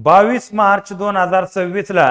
22 मार्च 2026 ला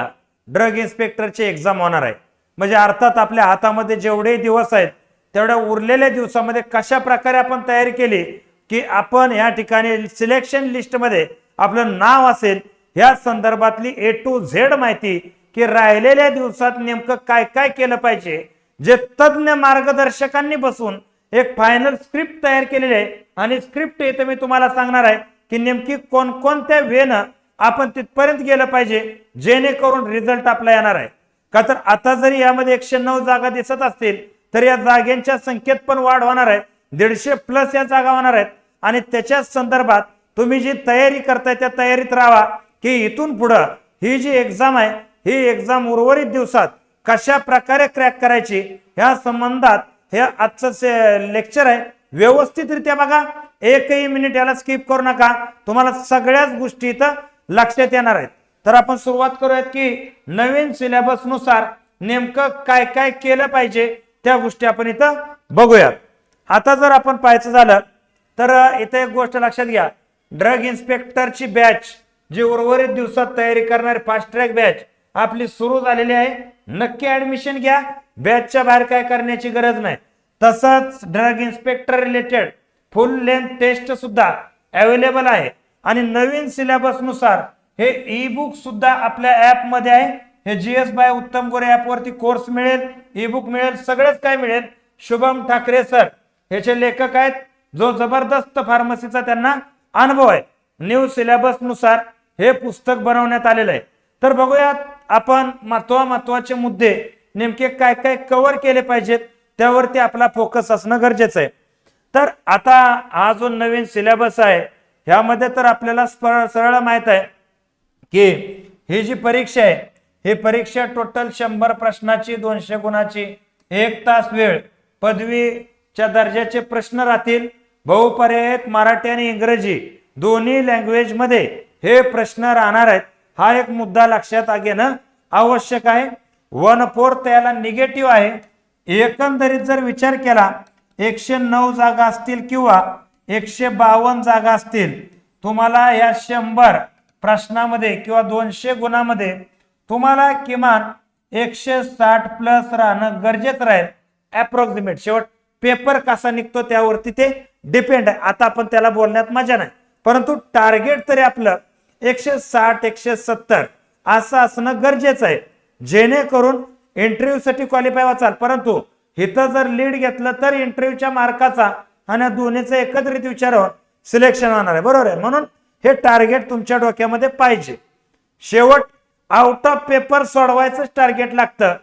drug इन्स्पेक्टरची exam होणार आहे. म्हणजे अर्थात आपल्या हातामध्ये जेवढे दिवस आहेत तेवढ्या उरलेल्या दिवसामध्ये कशा प्रकारे आपण तयारी केली की आपण या ठिकाणी सिलेक्शन लिस्टमध्ये आपलं नाव असेल या संदर्भातली A to Z माहिती की राहिलेल्या दिवसात नेमकं काय काय केलं पाहिजे, जे तज्ञ मार्गदर्शकांनी बसून एक फायनल स्क्रिप्ट तयार केलेली आहे. आणि स्क्रिप्ट इथे मी तुम्हाला सांगणार आहे की नेमकी कोणकोणत्या वेनं आपण तिथपर्यंत गेलं पाहिजे जेणेकरून रिझल्ट आपला येणार आहे. का तर आता जरी यामध्ये 109 जागा दिसत असतील तर या जागांच्या संख्येत पण वाढ होणार आहे. 150+ या जागा होणार आहेत. आणि त्याच्या संदर्भात तुम्ही जी तयारी करताय त्या तयारीत राहा की इथून पुढे ही जी एक्झाम आहे ही एक्झाम उर्वरित दिवसात कशा प्रकारे क्रॅक करायची या संबंधात हे आजचं लेक्चर आहे. व्यवस्थितरित्या बघा, एकही मिनिट याला स्किप करू नका. तुम्हाला सगळ्याच गोष्टी इथं लक्षात येणार आहेत. तर आपण सुरुवात करूयात की नवीन सिलेबस नुसार नेमकं काय काय केलं पाहिजे त्या गोष्टी आपण इथं बघूयात. आता जर आपण पाहायचं झालं तर इथे एक गोष्ट लक्षात घ्या, ड्रग इन्स्पेक्टरची बॅच जी उर्वरित दिवसात तयारी करणारी फास्ट ट्रॅक बॅच आपली सुरू झालेली आहे. नक्की ऍडमिशन घ्या, बॅचच्या बाहेर काय करण्याची गरज नाही. तसंच drug inspector related full length test सुद्धा अवेलेबल आहे. आणि नवीन सिलेबस नुसार हे ई बुक सुद्धा आपल्या ऍप मध्ये आहे. हे GS बाय उत्तम गोरे ऍप वरती कोर्स मिळेल, ई बुक मिळेल, सगळंच काय मिळेल. शुभम ठाकरे सर ह्याचे लेखक आहेत, जो जबरदस्त फार्मसीचा त्यांना अनुभव आहे. न्यू सिलेबस नुसार हे पुस्तक बनवण्यात आलेलं आहे. तर बघूयात आपण महत्वाचे मुद्दे नेमके काय काय कव्हर केले पाहिजेत त्यावरती आपला फोकस असणं गरजेचं आहे. तर आता हा जो नवीन सिलेबस आहे ह्यामध्ये तर आपल्याला सरळ माहित आहे की ही जी परीक्षा आहे ही परीक्षा टोटल 100 प्रश्नाची, 200 गुणाची, 1 तास वेळ, पदवीच्या दर्जाचे प्रश्न राहतील. बहुपर्याय मराठी आणि इंग्रजी दोन्ही लँग्वेज मध्ये हे प्रश्न राहणार आहेत. हा एक मुद्दा लक्षात घेणं आवश्यक आहे. 1/4 त्याला निगेटिव्ह आहे. एकंदरीत जर विचार केला 109 जागा असतील किंवा 152 जागा असतील, तुम्हाला या 100 प्रश्नामध्ये किंवा 200 गुणामध्ये तुम्हाला किमान 160+ राहणं गरजेचं राहील. अप्रॉक्सिमेट शेवट पेपर कसा निघतो त्यावरती ते डिपेंड आहे. आता आपण त्याला बोलण्यात मजा नाही, परंतु टार्गेट तरी आपलं 160 170 असं असणं गरजेचं आहे जेणेकरून इंटरव्ह्यू साठी क्वालिफाय व्हाल. परंतु इथं जर लीड घेतलं तर इंटरव्ह्यूच्या मार्काचा आणि दोन्हीचा एकत्रित विचार होऊन सिलेक्शन होणार आहे. बरोबर आहे. म्हणून हे टार्गेट तुमच्या डोक्यामध्ये पाहिजे. शेवट आउट ऑफ पेपर सोडवायचंच टार्गेट लागतं.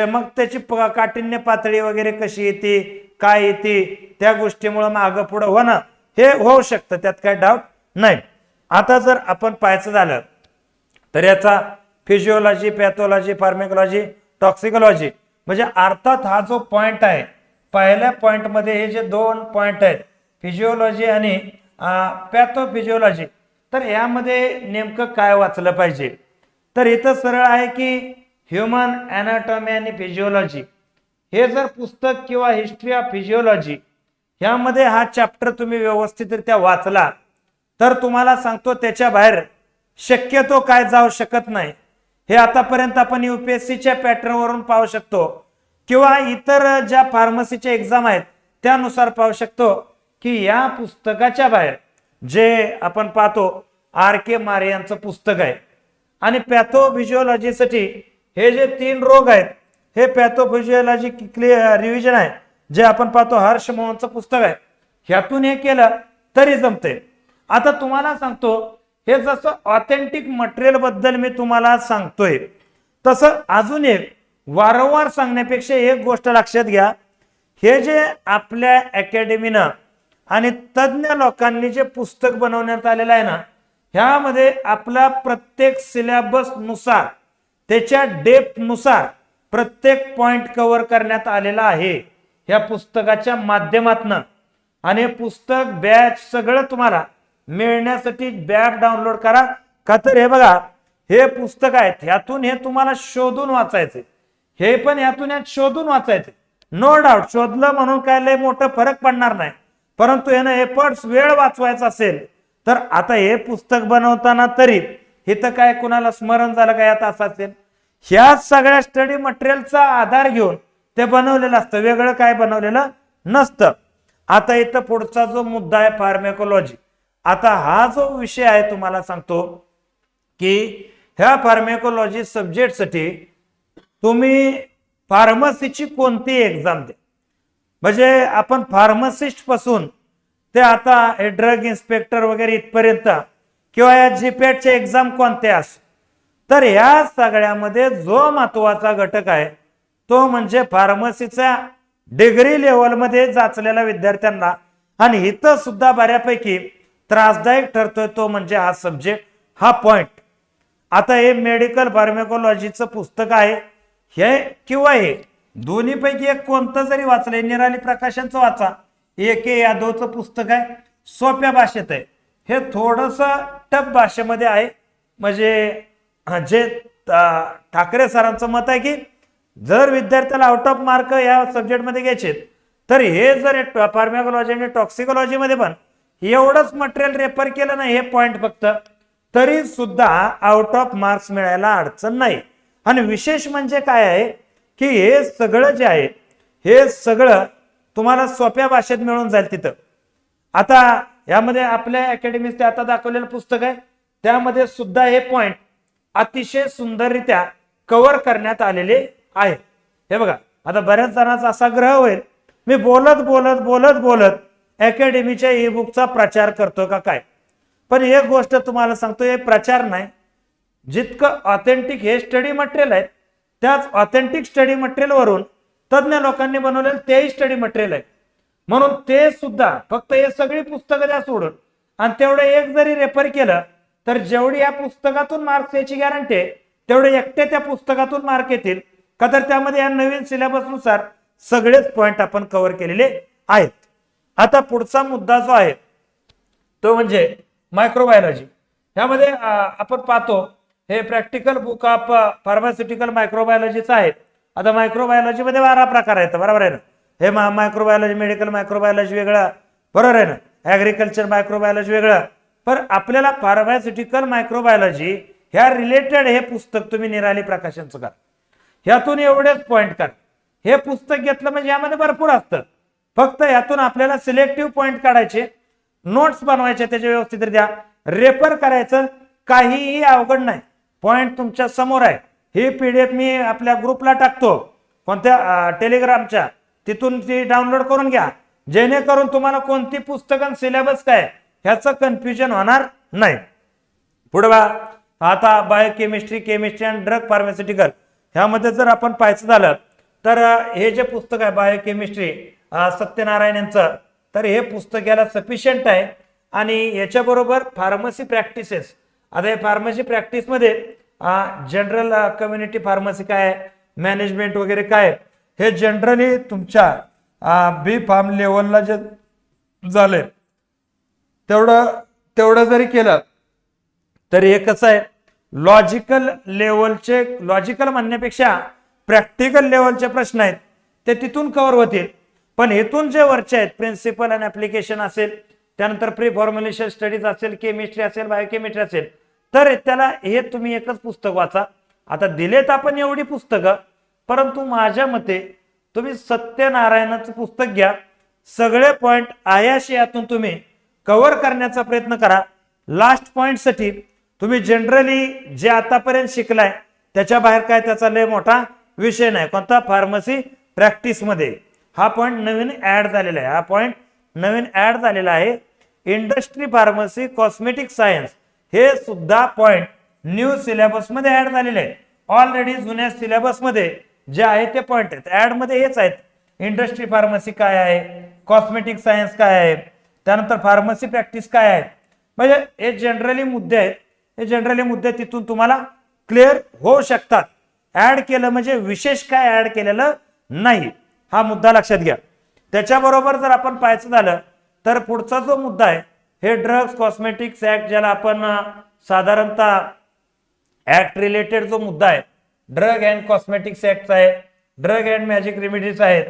मग त्याची काठिण्य पातळी वगैरे कशी येते काय येते त्या गोष्टीमुळे मागं पुढं होणं हे होऊ शकतं, त्यात काही डाऊट नाही. आता जर आपण पाहायचं झालं तर याचा फिजिओलॉजी, पॅथॉलॉजी, फार्मेकोलॉजी, टॉक्सिकोलॉजी म्हणजे अर्थात हा जो पॉइंट आहे पहिल्या पॉइंट मध्ये हे जे 2 पॉइंट आहेत फिजिओलॉजी आणि पॅथोफिजिओलॉजी, तर यामध्ये नेमकं काय वाचलं पाहिजे. तर इथं सरळ आहे की ह्युमन अॅनाटॉमी आणि फिजिओलॉजी हे जर पुस्तक किंवा हिस्ट्री ऑफ फिजिओलॉजी यामध्ये हा चॅप्टर तुम्ही व्यवस्थितरित्या वाचला तर तुम्हाला सांगतो त्याच्या बाहेर शक्यतो काय जाऊ शकत नाही. हे आतापर्यंत आपण UPSCच्या पॅटर्न वरून पाहू शकतो किंवा इतर ज्या फार्मसीच्या एक्झाम आहेत त्यानुसार पाहू शकतो की या पुस्तकाच्या बाहेर जे आपण पाहतो RK मारे यांचं पुस्तक आहे. आणि पॅथोफिजिओलॉजीसाठी हे जे 3 रोग आहेत हे पॅथोफिजिओलॉजी रिव्हिजन आहे जे आपण पाहतो हर्ष मोहनचं पुस्तक आहे. ह्यातून हे केलं तरी जमते. आता तुम्हाला सांगतो हे जसं ऑथेंटिक मटेरियल बद्दल मी तुम्हाला सांगतोय तसं अजून एक वारंवार सांगण्यापेक्षा एक गोष्ट लक्षात घ्या, हे जे आपल्या अकॅडमीनं आणि तज्ञ लोकांनी जे पुस्तक बनवण्यात आलेलं आहे ना ह्यामध्ये आपला प्रत्येक सिलेबस नुसार त्याच्या डेप्थ नुसार प्रत्येक पॉइंट कव्हर करण्यात आलेला आहे ह्या पुस्तकाच्या माध्यमातून. आणि पुस्तक बॅच सगळं तुम्हाला मिळण्यासाठी ॲप डाउनलोड करा. का तर हे बघा हे पुस्तक आहेत ह्यातून हे तुम्हाला शोधून वाचायचे, हे पण ह्यातून शोधून वाचायचे. नो डाऊट शोधलं म्हणून काय लय मोठं फरक पडणार नाही, परंतु यानं एफर्ट्स वेळ वाचवायचा असेल तर आता हे पुस्तक बनवताना तरी इथं काय कुणाला स्मरण झालं काय आता असं असेल, ह्या सगळ्या स्टडी मटेरियलचा आधार घेऊन ते बनवलेलं असतं, वेगळं काय बनवलेलं नसतं. आता इथं पुढचा जो मुद्दा आहे फार्मेकोलॉजी. आता हा जो विषय आहे तुम्हाला सांगतो की ह्या फार्मेकोलॉजी सब्जेक्टसाठी तुम्ही फार्मसीची कोणती एक्झाम द्या, म्हणजे आपण फार्मासिस्ट पासून ते आता हे ड्रग इन्स्पेक्टर वगैरे इथपर्यंत किंवा या जीपॅटचे एक्झाम कोणते असो, तर या सगळ्यामध्ये जो महत्वाचा घटक आहे तो म्हणजे फार्मसीचा डिग्री लेवलमध्ये जाचलेल्या विद्यार्थ्यांना आणि इथं सुद्धा बऱ्यापैकी त्रासदायक ठरतोय तो म्हणजे हा सब्जेक्ट, हा पॉइंट. आता हे मेडिकल फार्मेकोलॉजीचं पुस्तक आहे हे किंवा हे दोन्हीपैकी एक कोणतं जरी वाचलंय, निराली प्रकाशनचं वाचा, AK यादवचं पुस्तक आहे, सोप्या भाषेत आहे. हे थोडस टफ भाषेमध्ये आहे, म्हणजे जे ठाकरे सरांचं मत आहे की जर विद्यार्थ्याला आउट ऑफ मार्क या सब्जेक्टमध्ये घ्यायचे तर हे जर फार्मेकोलॉजी आणि टॉक्सिकोलॉजी मध्ये पण एवढंच मटेरियल रेफर केलं नाही, हे पॉइंट फक्त, तरी सुद्धा आउट ऑफ मार्क्स मिळायला अडचण नाही. आणि विशेष म्हणजे काय आहे की हे सगळं जे आहे हे सगळं तुम्हाला सोप्या भाषेत मिळून जाईल तिथं. आता यामध्ये आपल्या अकॅडमीचे आता दाखवलेलं पुस्तक आहे, त्यामध्ये सुद्धा हे पॉइंट अतिशय सुंदररित्या कव्हर करण्यात आलेले आहे. हे बघा, आता बऱ्याच जणांचा असा ग्रह होईल मी बोलत बोलत बोलत बोलत अकॅडमीच्या ई बुकचा प्रचार करतो का काय, पण एक गोष्ट तुम्हाला सांगतो, हे प्रचार नाही, जितकं ऑथेंटिक हे स्टडी मटेरियल आहे त्याच ऑथेंटिक स्टडी मटेरियल वरून तज्ञ लोकांनी बनवलेलं तेही स्टडी मटेरियल आहे. म्हणून ते सुद्धा फक्त हे सगळी पुस्तकं द्या सोडून आणि तेवढं एक जरी रेफर केलं तर जेवढी या पुस्तकातून मार्क्स याची गॅरंटी आहे तेवढे एकटे त्या पुस्तकातून मार्क येतील का, तर त्यामध्ये या नवीन सिलेबस नुसार सगळेच पॉइंट आपण कव्हर केलेले आहेत. आता पुढचा मुद्दा जो आहे तो म्हणजे मायक्रोबायोलॉजी. यामध्ये आपण पाहतो हे प्रॅक्टिकल बुक ऑफ फार्मास्युटिकल मायक्रोबायोलॉजीचं आहे. आता मायक्रोबायोलॉजी मध्ये 12 प्रकार आहेत, बरोबर आहे ना. हे मायक्रोबायोलॉजी, मेडिकल मायक्रोबायोलॉजी वेगळं, बरोबर आहे ना, ऍग्रिकल्चर मायक्रोबायोलॉजी वेगळं, पण आपल्याला फार्मास्युटिकल मायक्रोबायोलॉजी ह्या रिलेटेड हे पुस्तक तुम्ही निराली प्रकाशनचं करा, ह्यातून एवढेच पॉइंट करा. हे पुस्तक घेतलं म्हणजे यामध्ये भरपूर असतं, फक्त यातून आपल्याला सिलेक्टिव्ह पॉइंट काढायचे, नोट्स बनवायचे, त्याचे व्यवस्थितरित्या रेफर करायचं, काहीही अवघड नाही. पॉइंट तुमच्या समोर आहे. ही PDF मी आपल्या ग्रुपला टाकतो, कोणत्या टेलिग्रामच्या, तिथून ती डाउनलोड करून घ्या, जेणेकरून तुम्हाला कोणती पुस्तकं सिलेबस काय ह्याचं कन्फ्युजन होणार नाही. पुढे बघा, आता बायोकेमिस्ट्री, केमिस्ट्री आणि ड्रग फार्मास्युटिकल ह्यामध्ये जर आपण पाहायचं झालं तर हे जे पुस्तक आहे बायोकेमिस्ट्री सत्यनारायण यांचं, तर हे पुस्तक याला सफिशियंट आहे. आणि याच्याबरोबर फार्मसी प्रॅक्टिसेस, आता हे फार्मसी प्रॅक्टिसमध्ये जनरल कम्युनिटी फार्मसी काय आहे, मॅनेजमेंट वगैरे काय, हे जनरली तुमच्या बी फार्म लेवलला जे झालंय तेवढं जरी केलं तरी हे कसं आहे, लॉजिकल लेवलचे, लॉजिकल म्हणण्यापेक्षा प्रॅक्टिकल लेवलचे प्रश्न आहेत ते तिथून कव्हर होतील. पण इथून जे वरचे आहेत प्रिन्सिपल आणि ऍप्लिकेशन असेल, त्यानंतर प्री फॉर्म्युलेशन स्टडीज असेल, केमिस्ट्री असेल, बायोकेमिस्ट्री असेल, तर त्याला हे तुम्ही एकच पुस्तक वाचा. आता दिलेत आपण एवढी पुस्तकं, परंतु माझ्या मते तुम्ही सत्यनारायणाचं पुस्तक घ्या, सगळे पॉइंट आयाशी यातून तुम्ही कव्हर करण्याचा प्रयत्न करा. लास्ट पॉइंट साठी तुम्ही जनरली जे आतापर्यंत शिकलाय त्याच्या बाहेर काय त्याचा लय मोठा विषय नाही. कोणता, फार्मसी प्रॅक्टिस मध्ये हा पॉइंट नवीन ऍड झालेला आहे, हा पॉइंट नवीन ऍड झालेला आहे. इंडस्ट्री फार्मसी, कॉस्मेटिक सायन्स हे सुद्धा पॉइंट न्यू सिलेबस मध्ये ऍड झालेले आहेत. ऑलरेडी जुन्या सिलेबस मध्ये जे आहे ते पॉइंट आहेत, ऍड मध्ये हेच आहेत. इंडस्ट्री फार्मसी काय आहे, कॉस्मेटिक सायन्स काय आहे, त्यानंतर फार्मसी प्रॅक्टिस काय आहे, म्हणजे हे जनरली मुद्दे आहेत. हे जनरली मुद्दे तिथून तुम्हाला क्लिअर होऊ शकतात. ऍड केलं म्हणजे विशेष काय ऍड केलेलं नाही, हा मुद्दा लक्षात घ्या. त्याच्याबरोबर जर आपण पाहायचं झालं तर पुढचा जो मुद्दा आहे हे ड्रग्स कॉस्मेटिक्स ऍक्ट, ज्याला आपण साधारणतः ऍक्ट रिलेटेड जो मुद्दा आहे ड्रग अँड कॉस्मेटिक्स ऍक्ट आहे, ड्रग अँड मॅजिक रेमेडीज आहेत.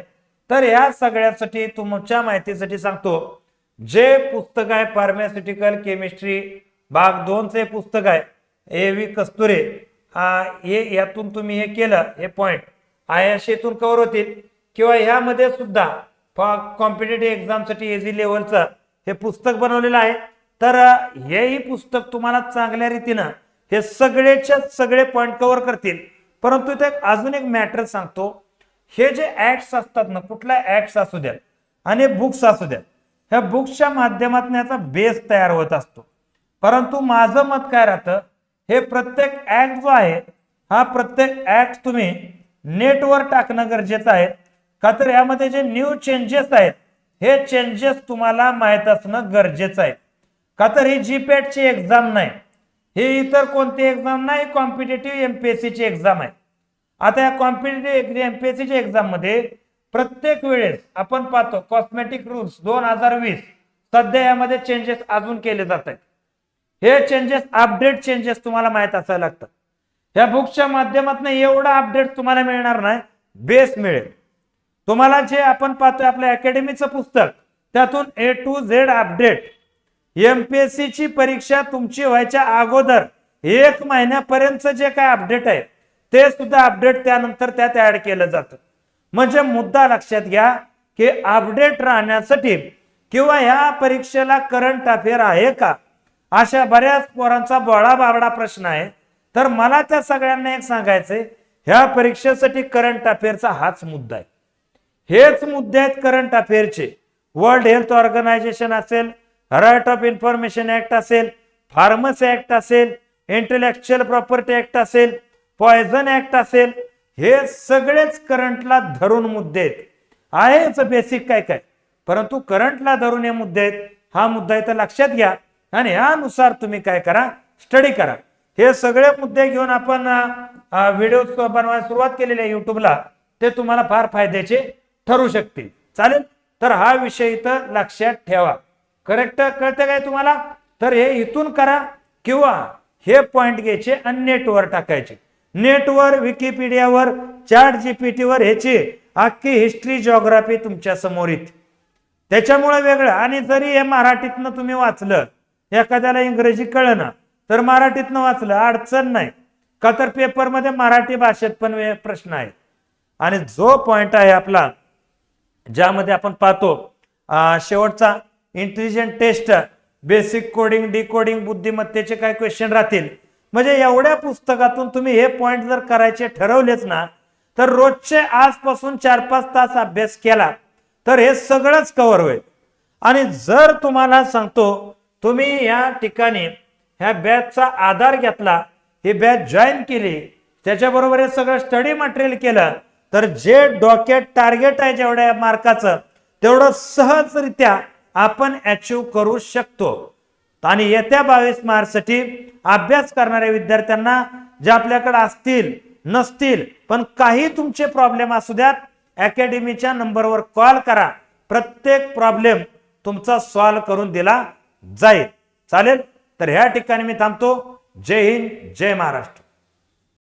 तर या सगळ्यासाठी तुमच्या माहितीसाठी सांगतो, जे पुस्तक आहे फार्मास्युटिकल केमिस्ट्री भाग 2 चे पुस्तक आहे ए व्ही कस्तुरे, हे यातून तुम्ही हे केलं, हे पॉइंट आयएसएतून कव्हर होतील. किंवा ह्यामध्ये सुद्धा कॉम्पिटेटिव्ह एक्झामसाठी एजी लेवलचं हे पुस्तक बनवलेलं आहे. तर हेही पुस्तक तुम्हाला चांगल्या रीतीनं हे सगळेच्या सगळे पॉइंट कव्हर करतील. परंतु इथे अजून एक मॅटर सांगतो, हे जे ऍक्ट्स असतात ना, कुठला ऍक्ट्स असू द्या आणि बुक्स असू द्या, ह्या बुक्सच्या माध्यमातून याचा बेस तयार होत असतो. परंतु माझं मत काय राहतं, हे प्रत्येक ऍक्ट जो आहे हा प्रत्येक ऍक्ट तुम्ही नेटवर टाकणं गरजेचं आहे. का तर यामध्ये जे न्यू चेंजेस आहेत हे चेंजेस तुम्हाला माहित असणं गरजेचं आहे. का तर ही जीपॅटची एक्झाम नाही, ही इतर कोणती एक्झाम नाही, कॉम्पिटेटिव्ह एमपीएससीची एक्झाम आहे. आता या कॉम्पिटेटिव्ह एमपीएससीच्या एक्झाम मध्ये प्रत्येक वेळेस आपण पाहतो कॉस्मेटिक रूल्स 2020 सध्या यामध्ये चेंजेस अजून केले जात आहेत. हे चेंजेस अपडेट चेंजेस तुम्हाला माहित असायला लागतात. या बुकच्या माध्यमातून एवढा अपडेट तुम्हाला मिळणार नाही, बेस मिळेल तुम्हाला. जे आपण पाहतोय आपल्या अकॅडमीचं पुस्तक, त्यातून A to Z update, MPSC ची परीक्षा तुमची व्हायच्या अगोदर 1 महिन्यापर्यंत जे काय अपडेट आहे ते सुद्धा अपडेट त्यानंतर त्यात ऍड केलं जातं. म्हणजे मुद्दा लक्षात घ्या की अपडेट राहण्यासाठी किंवा ह्या परीक्षेला करंट अफेअर आहे का, अशा बऱ्याच पोरांचा बोळा बाबडा प्रश्न आहे. तर मला त्या सगळ्यांना एक सांगायचंय, ह्या परीक्षेसाठी करंट अफेअरचा हाच मुद्दा आहे. हेच मुद्दे आहेत करंट अफेअरचे. वर्ल्ड हेल्थ ऑर्गनायझेशन असेल, राईट ऑफ इन्फॉर्मेशन ऍक्ट असेल, फार्मसी ऍक्ट असेल, इंटेलेक्च्युअल प्रॉपर्टी ऍक्ट असेल, पॉयझन ऍक्ट असेल, हे सगळेच करंटला धरून मुद्दे आहेत. आहेच बेसिक काय काय, परंतु करंटला धरून हे मुद्दे आहेत. हा मुद्दा इथं लक्षात घ्या आणि यानुसार तुम्ही काय करा, स्टडी करा. हे सगळे मुद्दे घेऊन आपण व्हिडिओ बनवायला सुरुवात केलेली आहे युट्यूबला, ते तुम्हाला फार फायद्याचे ठरू शकतील. चालेल, तर हा विषय इथं लक्षात ठेवा. करेक्ट कळतं काय तुम्हाला? तर हे इथून करा किंवा हे पॉइंट घ्यायचे आणि नेटवर टाकायचे. नेटवर, विकिपीडियावर, चॅट जीपीटीवर ह्याची अख्खी हिस्ट्री जिओग्राफी तुमच्या समोर येते. त्याच्यामुळे वेगळं. आणि जरी हे मराठीतनं तुम्ही वाचलं, एखाद्याला इंग्रजी कळना तर मराठीतनं वाचलं, अडचण नाही. का तर पेपरमध्ये मराठी भाषेत पण प्रश्न आहे. आणि जो पॉइंट आहे आपला, ज्यामध्ये आपण पाहतो शेवटचा intelligent test, basic coding, decoding, बुद्धिमत्तेचे काय क्वेश्चन राहतील. म्हणजे एवढ्या पुस्तकातून तुम्ही हे पॉइंट जर करायचे ठरवलेच ना, तर रोजचे आजपासून 4-5 तास अभ्यास केला तर हे सगळंच कव्हर होईल. आणि जर तुम्हाला सांगतो तुम्ही या ठिकाणी ह्या बॅचचा आधार घेतला, ही बॅच जॉईन केली, त्याच्याबरोबर हे सगळं स्टडी मटेरियल केलं, तर जे डोक्यात टार्गेट आहे जेवढ्या मार्काचं तेवढं सहजरित्या आपण अचीव करू शकतो. आणि येत्या 22 मार्चसाठी अभ्यास करणाऱ्या विद्यार्थ्यांना, जे आपल्याकडे असतील नसतील पण काही तुमचे प्रॉब्लेम असू द्यात, अकॅडमीच्या नंबरवर कॉल करा. प्रत्येक प्रॉब्लेम तुमचा सॉल्व्ह करून दिला जाईल. चालेल, तर ह्या ठिकाणी मी थांबतो. जय हिंद, जय महाराष्ट्र.